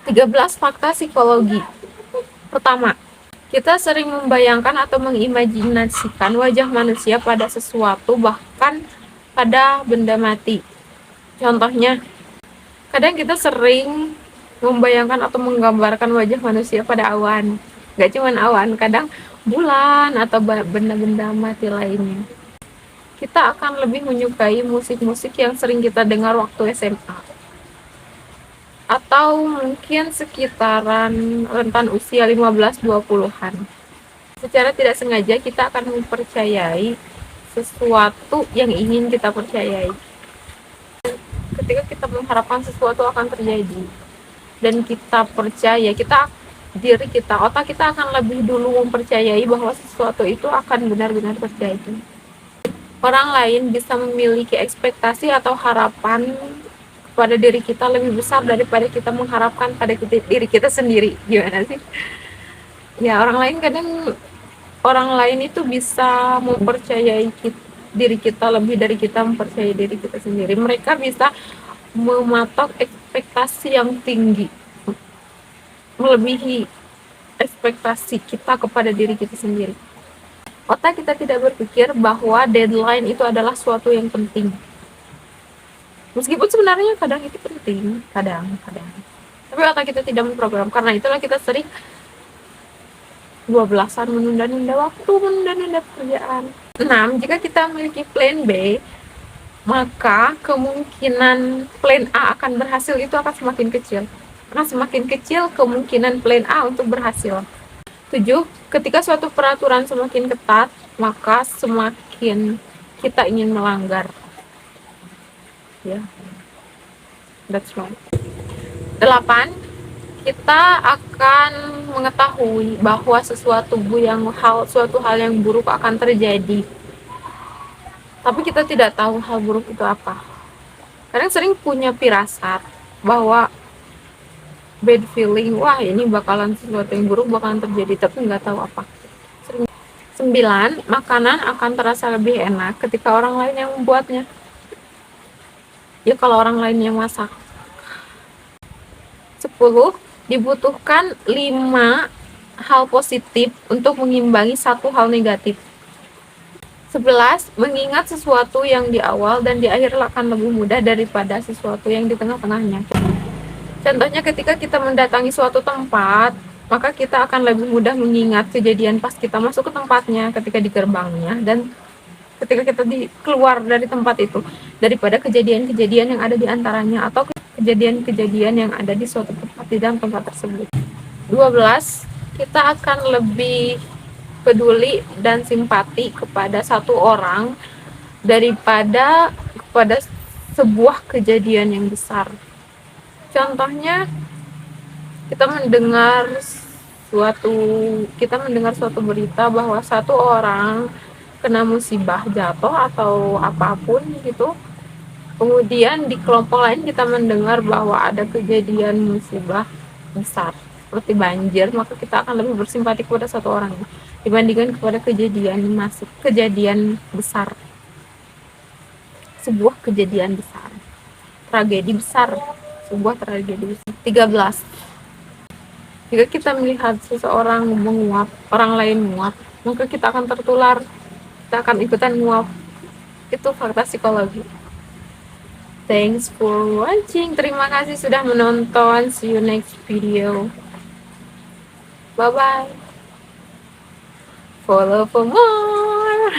13 fakta psikologi. Pertama, kita sering membayangkan atau mengimajinasikan wajah manusia pada sesuatu, bahkan pada benda mati. Contohnya, kadang kita sering membayangkan atau menggambarkan wajah manusia pada awan. Gak cuma awan, kadang bulan atau benda-benda mati lainnya. Kita akan lebih menyukai musik-musik yang sering kita dengar waktu SMA. Atau mungkin sekitaran rentan usia 15-20-an. Secara tidak sengaja kita akan mempercayai sesuatu yang ingin kita percayai. Ketika kita mengharapkan sesuatu akan terjadi dan kita percaya, diri kita, otak kita akan lebih dulu mempercayai bahwa sesuatu itu akan benar-benar terjadi. Orang lain bisa memiliki ekspektasi atau harapan pada diri kita lebih besar daripada kita mengharapkan pada diri kita sendiri. Gimana sih? Ya, orang lain itu bisa mempercayai diri kita lebih dari kita mempercayai diri kita sendiri. Mereka bisa mematok ekspektasi yang tinggi, melebihi ekspektasi kita kepada diri kita sendiri. Otak kita tidak berpikir bahwa deadline itu adalah suatu yang penting. Meskipun sebenarnya kadang itu penting, kadang. Tapi otak kita tidak memprogram. Karena itulah kita sering 12-an menunda-nunda waktu, menunda-nunda pekerjaan. 6. Jika kita memiliki plan B, maka kemungkinan plan A akan berhasil itu akan semakin kecil. Karena semakin kecil kemungkinan plan A untuk berhasil. 7. Ketika suatu peraturan semakin ketat, maka semakin kita ingin melanggar. Ya, that's right. 8. Kita akan mengetahui bahwa suatu hal yang buruk akan terjadi, tapi kita tidak tahu hal buruk itu apa. Kadang sering punya firasat bahwa bad feeling, wah ini bakalan sesuatu yang buruk bakalan terjadi, tapi nggak tahu apa. 9. Makanan akan terasa lebih enak ketika orang lain yang membuatnya. Ya kalau orang lain yang masak. 10. Dibutuhkan 5 hal positif untuk mengimbangi 1 hal negatif. 11. Mengingat sesuatu yang di awal dan di akhir akan lebih mudah daripada sesuatu yang di tengah-tengahnya. Contohnya ketika kita mendatangi suatu tempat, maka kita akan lebih mudah mengingat kejadian pas kita masuk ke tempatnya, ketika di gerbangnya, dan ketika kita keluar dari tempat itu, daripada kejadian-kejadian yang ada di antaranya atau kejadian-kejadian yang ada di suatu tempat di dalam tempat tersebut. 12. Kita akan lebih peduli dan simpati kepada satu orang daripada kepada sebuah kejadian yang besar. Contohnya, kita mendengar suatu berita bahwa satu orang kena musibah, jatuh atau apapun gitu. Kemudian di kelompok lain kita mendengar bahwa ada kejadian musibah besar seperti banjir, maka kita akan lebih bersimpati kepada satu orang dibandingkan kepada kejadian besar, sebuah kejadian besar, tragedi besar, sebuah tragedi besar. 13. Jika kita melihat seseorang menguap, orang lain menguap, maka kita akan tertular, kita akan ikutan menguap. Itu fakta psikologi. Thanks for watching. Terima kasih sudah menonton. See you next video. Bye bye. Follow for more.